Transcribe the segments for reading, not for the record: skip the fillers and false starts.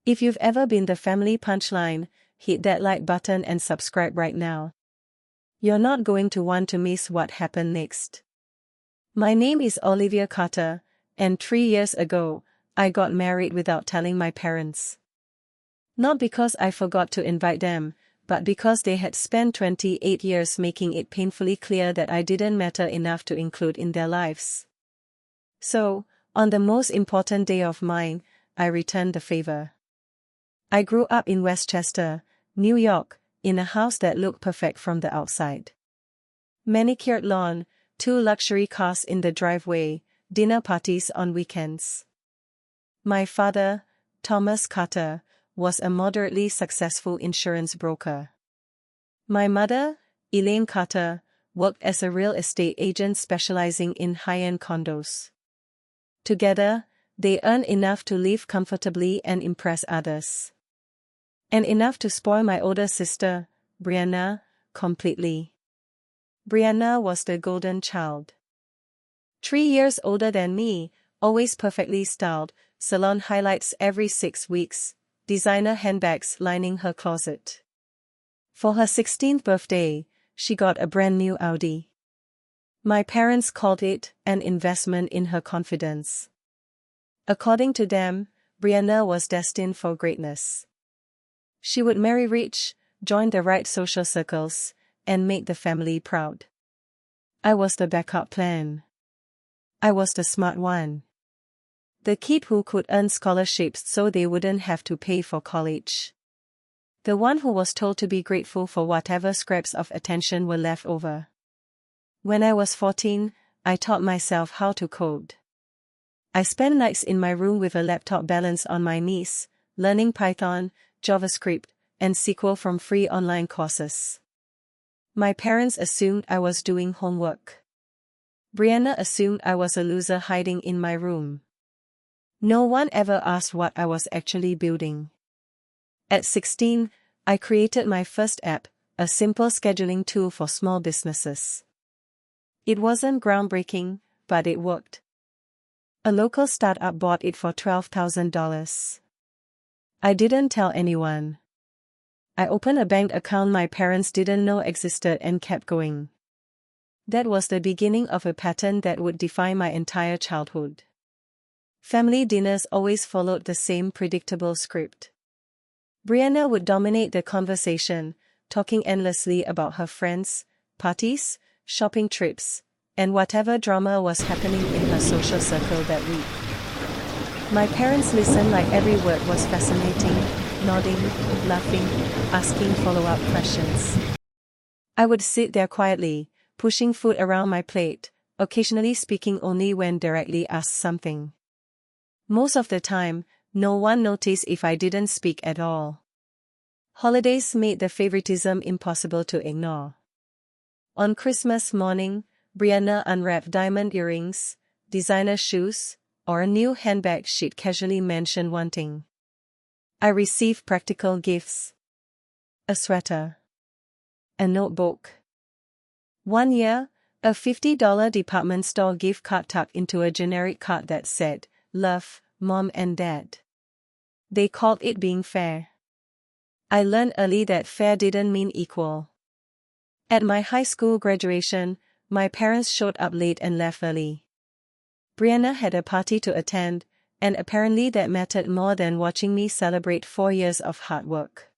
If you've ever been the family Punchline, hit that like button and subscribe right now. You're not going to want to miss what happened next. My name is Olivia Carter, and 3 years ago, I got married without telling my parents. Not because I forgot to invite them, but because they had spent 28 years making it painfully clear that I didn't matter enough to include in their lives. So, on the most important day of mine, I returned the favor. I grew up in Westchester, New York, in a house that looked perfect from the outside. Manicured lawn, 2 luxury cars in the driveway, dinner parties on weekends. My father, Thomas Carter, was a moderately successful insurance broker. My mother, Elaine Carter, worked as a real estate agent specializing in high-end condos. Together, they earned enough to live comfortably and impress others. And enough to spoil my older sister, Brianna, completely. Brianna was the golden child. 3 years older than me, always perfectly styled, salon highlights every 6 weeks, designer handbags lining her closet. For her 16th birthday, she got a brand new Audi. My parents called it an investment in her confidence. According to them, Brianna was destined for greatness. She would marry rich, join the right social circles, and make the family proud. I was the backup plan. I was the smart one. The kid who could earn scholarships so they wouldn't have to pay for college. The one who was told to be grateful for whatever scraps of attention were left over. When I was 14, I taught myself how to code. I spent nights in my room with a laptop balanced on my knees, learning Python, JavaScript, and SQL from free online courses. My parents assumed I was doing homework. Brianna assumed I was a loser hiding in my room. No one ever asked what I was actually building. At 16, I created my first app, a simple scheduling tool for small businesses. It wasn't groundbreaking, but it worked. A local startup bought it for $12,000. I didn't tell anyone. I opened a bank account my parents didn't know existed and kept going. That was the beginning of a pattern that would define my entire childhood. Family dinners always followed the same predictable script. Brianna would dominate the conversation, talking endlessly about her friends, parties, shopping trips, and whatever drama was happening in her social circle that week. My parents listened like every word was fascinating, nodding, laughing, asking follow-up questions. I would sit there quietly, pushing food around my plate, occasionally speaking only when directly asked something. Most of the time, no one noticed if I didn't speak at all. Holidays made the favoritism impossible to ignore. On Christmas morning, Brianna unwrapped diamond earrings, designer shoes, or a new handbag she'd casually mention wanting. I received practical gifts. A sweater. A notebook. One year, a $50 department store gift card tucked into a generic card that said, "Love, Mom and Dad." They called it being fair. I learned early that fair didn't mean equal. At my high school graduation, my parents showed up late and left early. Brianna had a party to attend, and apparently that mattered more than watching me celebrate 4 years of hard work.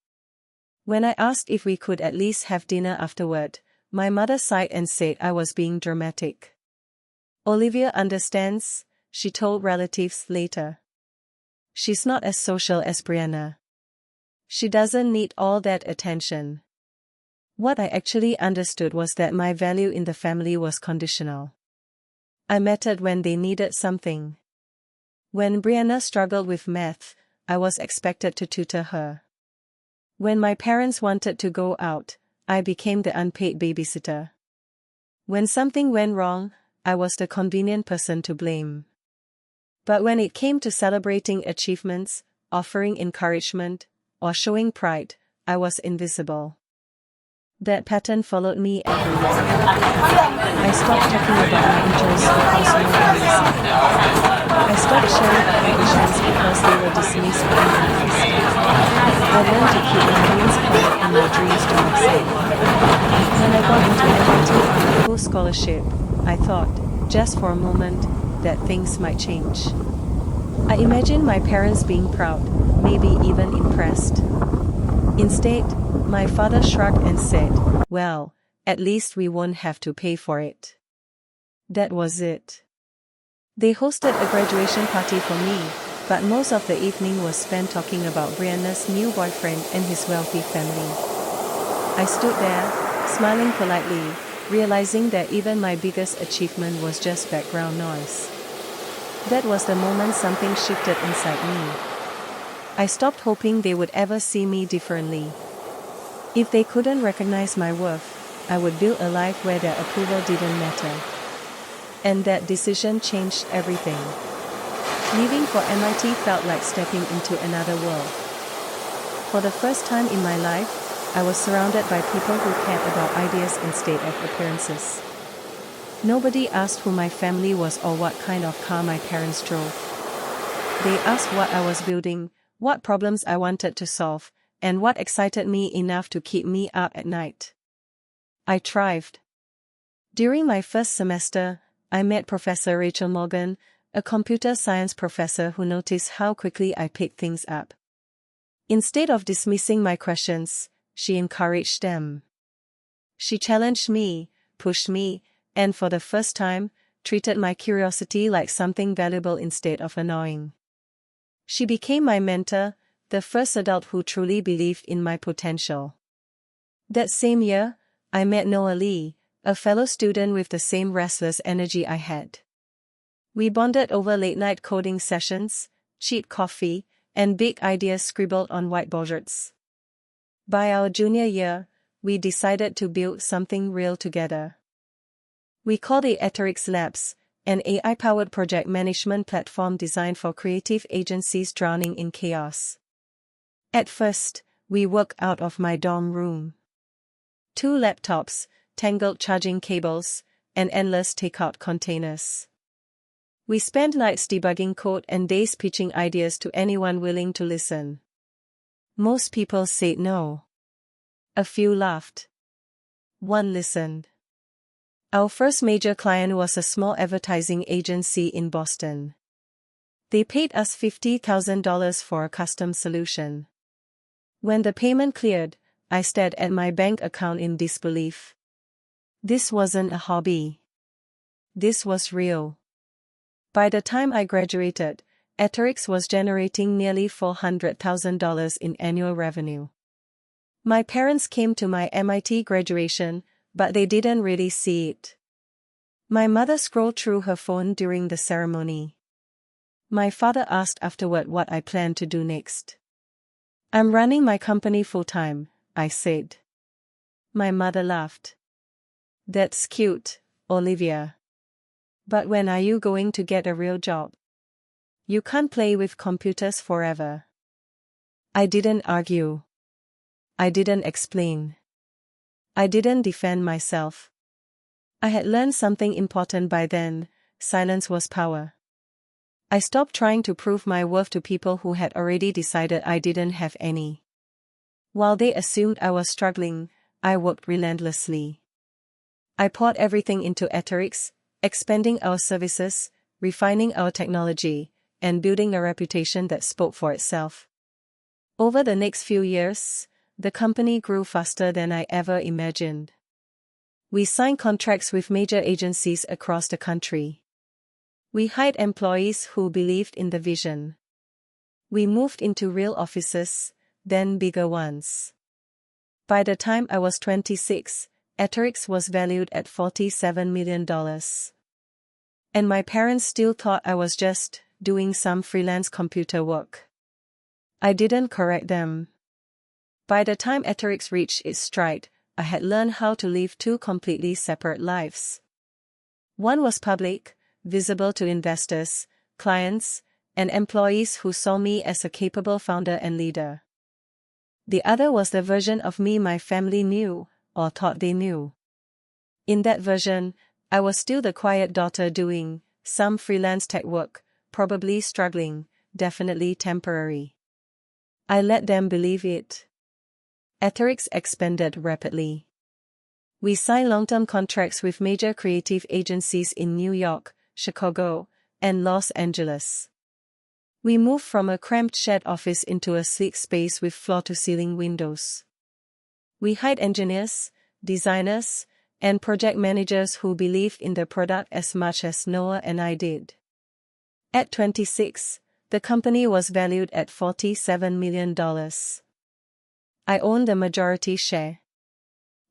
When I asked if we could at least have dinner afterward, my mother sighed and said I was being dramatic. "Olivia understands," she told relatives later. "She's not as social as Brianna. She doesn't need all that attention." What I actually understood was that my value in the family was conditional. I mattered when they needed something. When Brianna struggled with math, I was expected to tutor her. When my parents wanted to go out, I became the unpaid babysitter. When something went wrong, I was the convenient person to blame. But when it came to celebrating achievements, offering encouragement, or showing pride, I was invisible. That pattern followed me everywhere. I stopped talking about my interests because no one listened. I stopped sharing accomplishments because they were dismissed or minimized. I learned to keep my dreams quiet and my dreams to myself. When I got into MIT on a full scholarship, I thought, just for a moment, that things might change. I imagined my parents being proud, maybe even impressed. Instead, my father shrugged and said, "Well, at least we won't have to pay for it." That was it. They hosted a graduation party for me, but most of the evening was spent talking about Brianna's new boyfriend and his wealthy family. I stood there, smiling politely, realizing that even my biggest achievement was just background noise. That was the moment something shifted inside me. I stopped hoping they would ever see me differently. If they couldn't recognize my worth, I would build a life where their approval didn't matter. And that decision changed everything. Leaving for MIT felt like stepping into another world. For the first time in my life, I was surrounded by people who cared about ideas instead of appearances. Nobody asked who my family was or what kind of car my parents drove. They asked what I was building, what problems I wanted to solve, and what excited me enough to keep me up at night. I thrived. During my first semester, I met Professor Rachel Morgan, a computer science professor who noticed how quickly I picked things up. Instead of dismissing my questions, she encouraged them. She challenged me, pushed me, and for the first time, treated my curiosity like something valuable instead of annoying. She became my mentor, the first adult who truly believed in my potential. That same year, I met Noah Lee, a fellow student with the same restless energy I had. We bonded over late-night coding sessions, cheap coffee, and big ideas scribbled on whiteboards. By our junior year, we decided to build something real together. We called it Victories Labs, an AI-powered project management platform designed for creative agencies drowning in chaos. At first, we worked out of my dorm room. 2 laptops, tangled charging cables, and endless takeout containers. We spent nights debugging code and days pitching ideas to anyone willing to listen. Most people said no. A few laughed. One listened. Our first major client was a small advertising agency in Boston. They paid us $50,000 for a custom solution. When the payment cleared, I stared at my bank account in disbelief. This wasn't a hobby. This was real. By the time I graduated, Victories was generating nearly $400,000 in annual revenue. My parents came to my MIT graduation, but they didn't really see it. My mother scrolled through her phone during the ceremony. My father asked afterward what I planned to do next. "I'm running my company full-time," I said. My mother laughed. "That's cute, Olivia. But when are you going to get a real job? You can't play with computers forever." I didn't argue. I didn't explain. I didn't defend myself. I had learned something important by then: silence was power. I stopped trying to prove my worth to people who had already decided I didn't have any. While they assumed I was struggling, I worked relentlessly. I poured everything into Victories, expanding our services, refining our technology, and building a reputation that spoke for itself. Over the next few years, the company grew faster than I ever imagined. We signed contracts with major agencies across the country. We hired employees who believed in the vision. We moved into real offices, then bigger ones. By the time I was 26, Victories was valued at $47 million. And my parents still thought I was just doing some freelance computer work. I didn't correct them. By the time Victories reached its stride, I had learned how to live 2 completely separate lives. One was public, visible to investors, clients, and employees who saw me as a capable founder and leader. The other was the version of me my family knew, or thought they knew. In that version, I was still the quiet daughter doing some freelance tech work, probably struggling, definitely temporary. I let them believe it. Ethics expanded rapidly. We signed long-term contracts with major creative agencies in New York, Chicago, and Los Angeles. We moved from a cramped shared office into a sleek space with floor-to-ceiling windows. We hired engineers, designers, and project managers who believed in the product as much as Noah and I did. At 26, the company was valued at $47 million. I owned the majority share.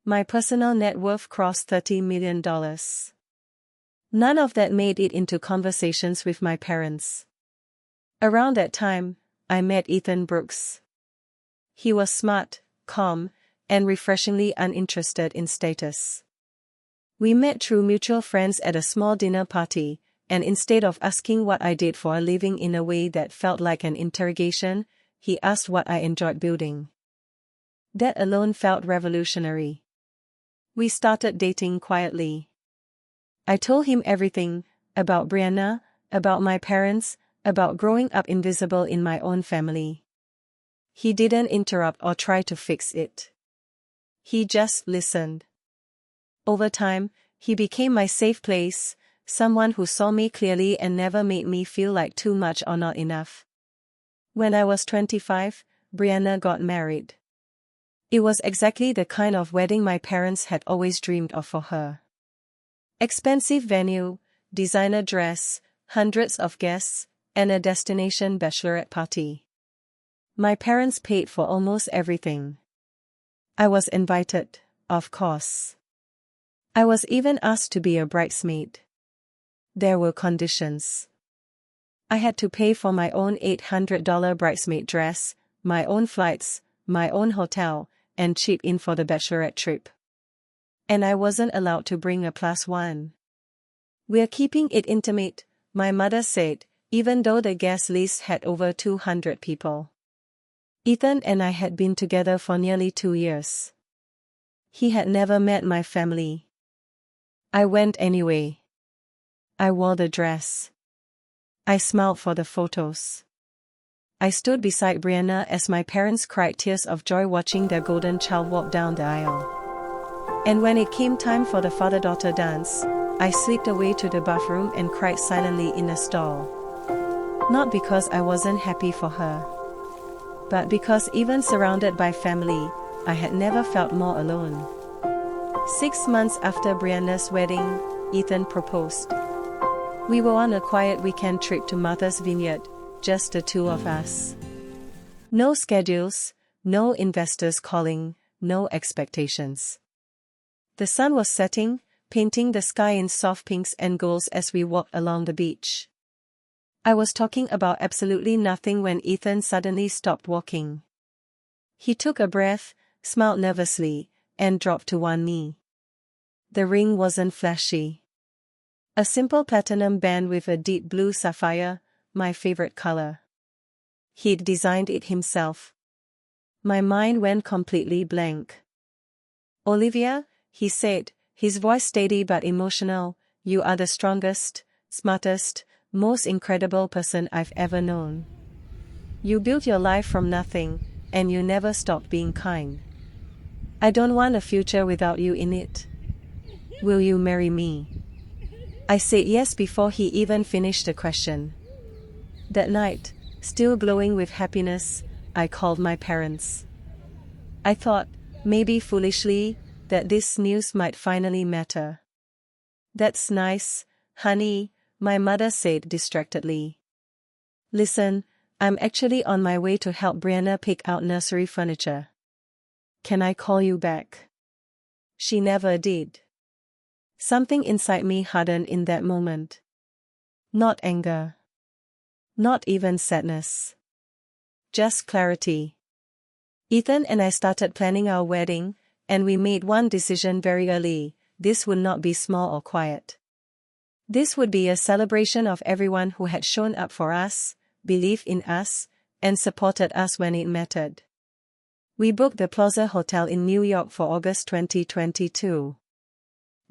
My personal net worth crossed $30 million. None of that made it into conversations with my parents. Around that time, I met Ethan Brooks. He was smart, calm, and refreshingly uninterested in status. We met through mutual friends at a small dinner party, and instead of asking what I did for a living in a way that felt like an interrogation, he asked what I enjoyed building. That alone felt revolutionary. We started dating quietly. I told him everything, about Brianna, about my parents, about growing up invisible in my own family. He didn't interrupt or try to fix it. He just listened. Over time, he became my safe place, someone who saw me clearly and never made me feel like too much or not enough. When I was 25, Brianna got married. It was exactly the kind of wedding my parents had always dreamed of for her. Expensive venue, designer dress, hundreds of guests, and a destination bachelorette party. My parents paid for almost everything. I was invited, of course. I was even asked to be a bridesmaid. There were conditions. I had to pay for my own $800 bridesmaid dress, my own flights, my own hotel, and chip in for the bachelorette trip. And I wasn't allowed to bring a +1. We're keeping it intimate, my mother said, even though the guest list had over 200 people. Ethan and I had been together for nearly 2 years. He had never met my family. I went anyway. I wore the dress. I smiled for the photos. I stood beside Brianna as my parents cried tears of joy watching their golden child walk down the aisle. And when it came time for the father-daughter dance, I slipped away to the bathroom and cried silently in a stall. Not because I wasn't happy for her, but because even surrounded by family, I had never felt more alone. 6 months after Brianna's wedding, Ethan proposed. We were on a quiet weekend trip to Martha's Vineyard, just the two of us. No schedules, no investors calling, no expectations. The sun was setting, painting the sky in soft pinks and golds as we walked along the beach. I was talking about absolutely nothing when Ethan suddenly stopped walking. He took a breath, smiled nervously, and dropped to one knee. The ring wasn't flashy. A simple platinum band with a deep blue sapphire, my favorite color. He'd designed it himself. My mind went completely blank. Olivia, he said, his voice steady but emotional, you are the strongest, smartest, most incredible person I've ever known. You built your life from nothing, and you never stopped being kind. I don't want a future without you in it. Will you marry me? I said yes before he even finished the question. That night, still glowing with happiness, I called my parents. I thought, maybe foolishly, that this news might finally matter. That's nice, honey, my mother said distractedly. Listen, I'm actually on my way to help Brianna pick out nursery furniture. Can I call you back? She never did. Something inside me hardened in that moment. Not anger. Not even sadness. Just clarity. Ethan and I started planning our wedding, and we made one decision very early: this would not be small or quiet. This would be a celebration of everyone who had shown up for us, believed in us, and supported us when it mattered. We booked the Plaza Hotel in New York for August 2022.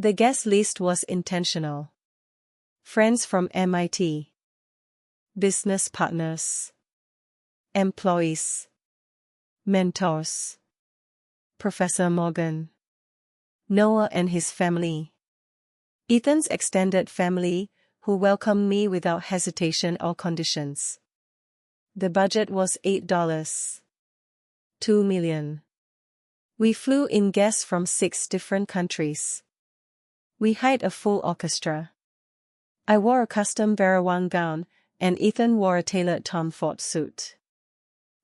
The guest list was intentional. Friends from MIT. Business partners. Employees. Mentors. Professor Morgan. Noah and his family. Ethan's extended family, who welcomed me without hesitation or conditions. The budget was $8. 2 million. We flew in guests from 6 different countries. We hired a full orchestra. I wore a custom Varawang gown, and Ethan wore a tailored Tom Ford suit.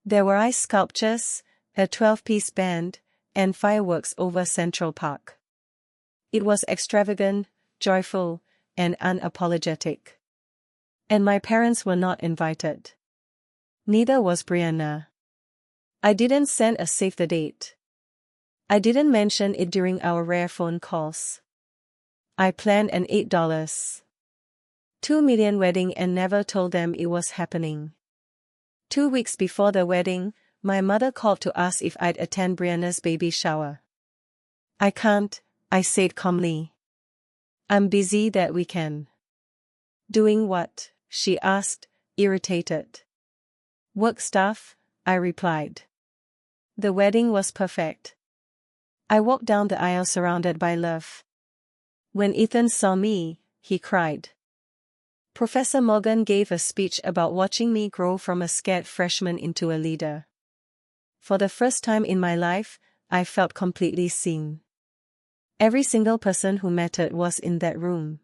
There were ice sculptures, a 12-piece band, and fireworks over Central Park. It was extravagant, joyful, and unapologetic. And my parents were not invited. Neither was Brianna. I didn't send a save the date. I didn't mention it during our rare phone calls. I planned an $8.2 million wedding and never told them it was happening. 2 weeks before the wedding, my mother called to ask if I'd attend Brianna's baby shower. I can't, I said calmly. I'm busy that weekend. Doing what? She asked, irritated. Work stuff, I replied. The wedding was perfect. I walked down the aisle surrounded by love. When Ethan saw me, he cried. Professor Morgan gave a speech about watching me grow from a scared freshman into a leader. For the first time in my life, I felt completely seen. Every single person who mattered was in that room.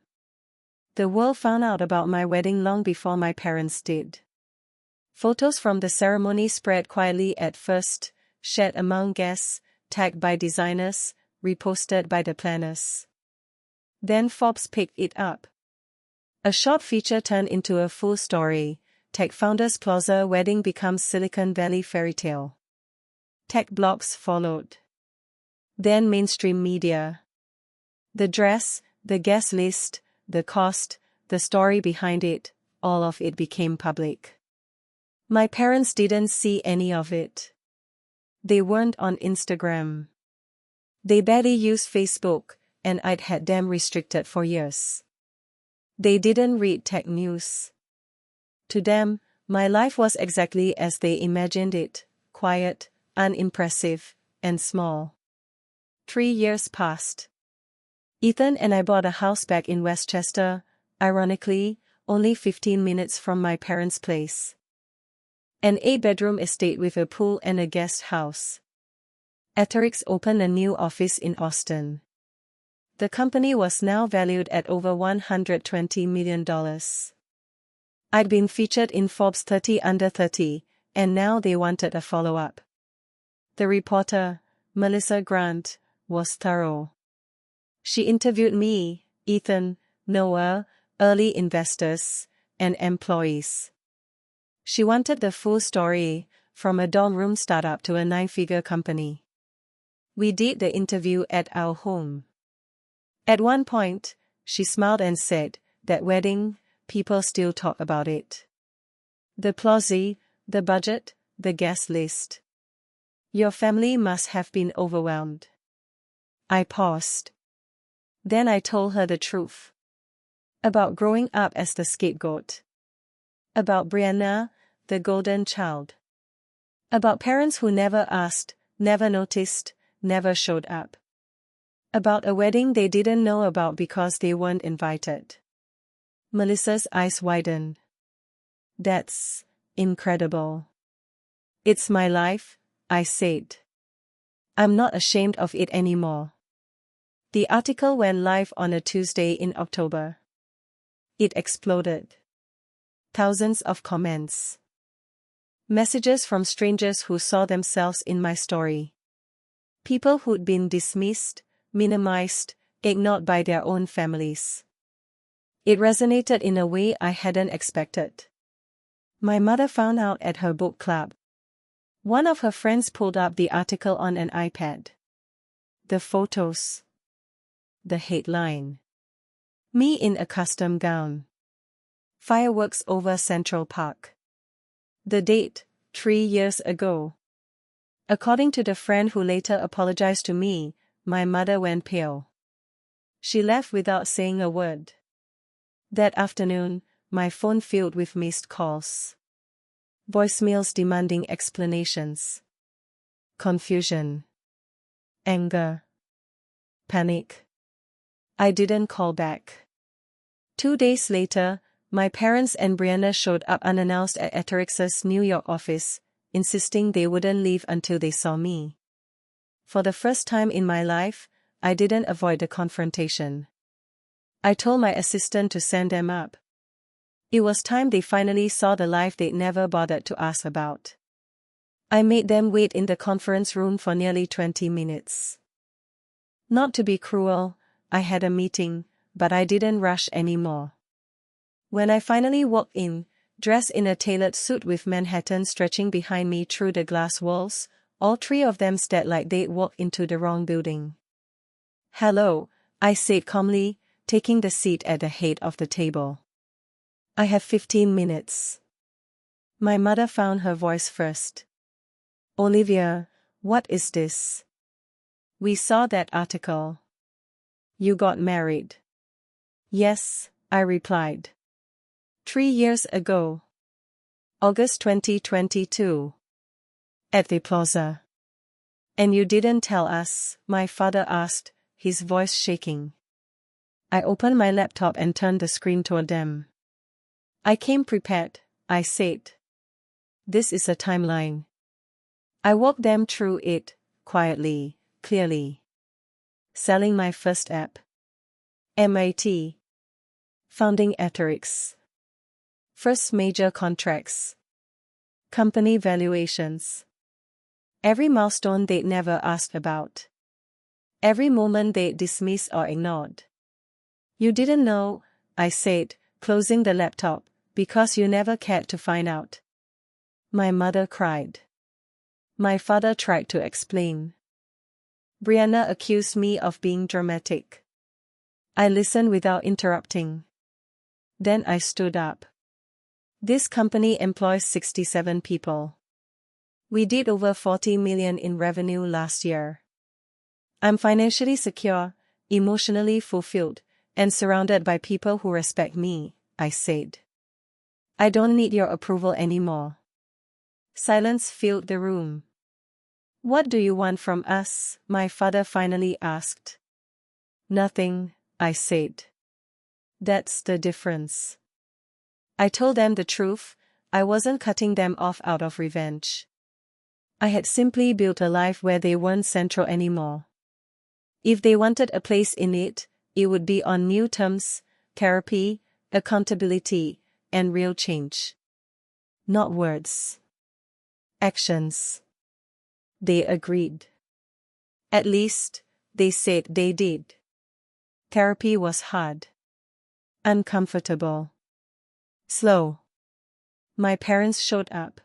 The world found out about my wedding long before my parents did. Photos from the ceremony spread quietly at first, shared among guests, tagged by designers, reposted by the planners. Then Forbes picked it up. A short feature turned into a full story. Tech founders Plaza wedding becomes Silicon Valley fairy tale. Tech blogs followed. Then mainstream media. The dress, the guest list, the cost, the story behind it, all of it became public. My parents didn't see any of it. They weren't on Instagram. They barely used Facebook, and I'd had them restricted for years. They didn't read tech news. To them, my life was exactly as they imagined it, quiet, unimpressive, and small. 3 years passed. Ethan and I bought a house back in Westchester, ironically, only 15 minutes from my parents' place. An 8-bedroom estate with a pool and a guest house. Atterix opened a new office in Austin. The company was now valued at over $120 million. I'd been featured in Forbes 30 Under 30, and now they wanted a follow-up. The reporter, Melissa Grant, was thorough. She interviewed me, Ethan, Noah, early investors, and employees. She wanted the full story, from a dorm room startup to a 9-figure company. We did the interview at our home. At one point, she smiled and said, "That wedding, people still talk about it. The Plaza, the budget, the guest list. Your family must have been overwhelmed." I paused. Then I told her the truth. About growing up as the scapegoat. About Brianna, the golden child. About parents who never asked, never noticed, never showed up. About a wedding they didn't know about because they weren't invited. Melissa's eyes widened. That's incredible. It's my life, I said. I'm not ashamed of it anymore. The article went live on a Tuesday in October. It exploded. Thousands of comments. Messages from strangers who saw themselves in my story. People who'd been dismissed, minimized, ignored by their own families. It resonated in a way I hadn't expected. My mother found out at her book club. One of her friends pulled up the article on an iPad. The photos. The headline. Me in a custom gown. Fireworks over Central Park. The date, 3 years ago. According to the friend who later apologized to me, my mother went pale. She left without saying a word. That afternoon, my phone filled with missed calls. Voicemails demanding explanations. confusion, anger, panic. I didn't call back. 2 days later, my parents and Brianna showed up unannounced at Victories's New York office, insisting they wouldn't leave until they saw me. For the first time in my life, I didn't avoid the confrontation. I told my assistant to send them up. It was time they finally saw the life they'd never bothered to ask about. I made them wait in the conference room for nearly 20 minutes. Not to be cruel, I had a meeting, but I didn't rush anymore. When I finally walked in, dressed in a tailored suit with Manhattan stretching behind me through the glass walls, all three of them stared like they'd walked into the wrong building. "Hello," I said calmly, taking the seat at the head of the table. "I have 15 minutes. My mother found her voice first. "Olivia, what is this? We saw that article. You got married." "Yes," I replied. 3 years ago. August 2022. At the Plaza. "And you didn't tell us?" my father asked, his voice shaking. I opened my laptop and turned the screen toward them. "I came prepared," I said. "This is a timeline." I walked them through it, quietly, clearly. Selling my first app. MIT. Founding Victories. First major contracts. Company valuations. Every milestone they'd never asked about. Every moment they'd dismissed or ignored. "You didn't know," I said, closing the laptop, "because you never cared to find out." My mother cried. My father tried to explain. Brianna accused me of being dramatic. I listened without interrupting. Then I stood up. "This company employs 67 people. We did over 40 million in revenue last year. I'm financially secure, emotionally fulfilled, and surrounded by people who respect me," I said. "I don't need your approval anymore." Silence filled the room. "What do you want from us?" my father finally asked. "Nothing," I said. "That's the difference." I told them the truth. I wasn't cutting them off out of revenge. I had simply built a life where they weren't central anymore. If they wanted a place in it, it would be on new terms: therapy, accountability, and real change. Not words. Actions. They agreed. At least, they said they did. Therapy was hard. Uncomfortable. Slow. My parents showed up.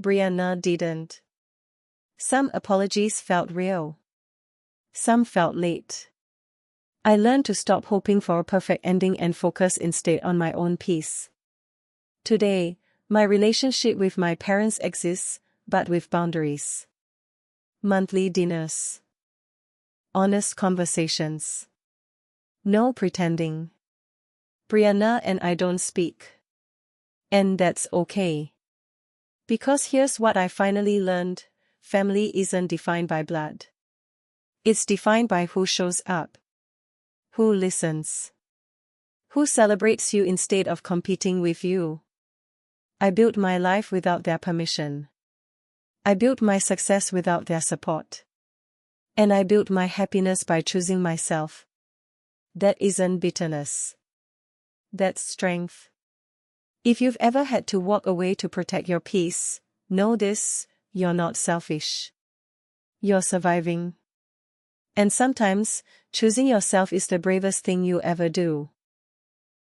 Brianna didn't. Some apologies felt real. Some felt late. I learned to stop hoping for a perfect ending and focus instead on my own peace. Today, my relationship with my parents exists, but with boundaries. Monthly dinners. Honest conversations. No pretending. Brianna and I don't speak. And that's okay. Because here's what I finally learned: family isn't defined by blood. It's defined by who shows up. Who listens. Who celebrates you instead of competing with you. I built my life without their permission. I built my success without their support. And I built my happiness by choosing myself. That isn't bitterness. That's strength. If you've ever had to walk away to protect your peace, know this: you're not selfish. You're surviving. And sometimes, choosing yourself is the bravest thing you ever do.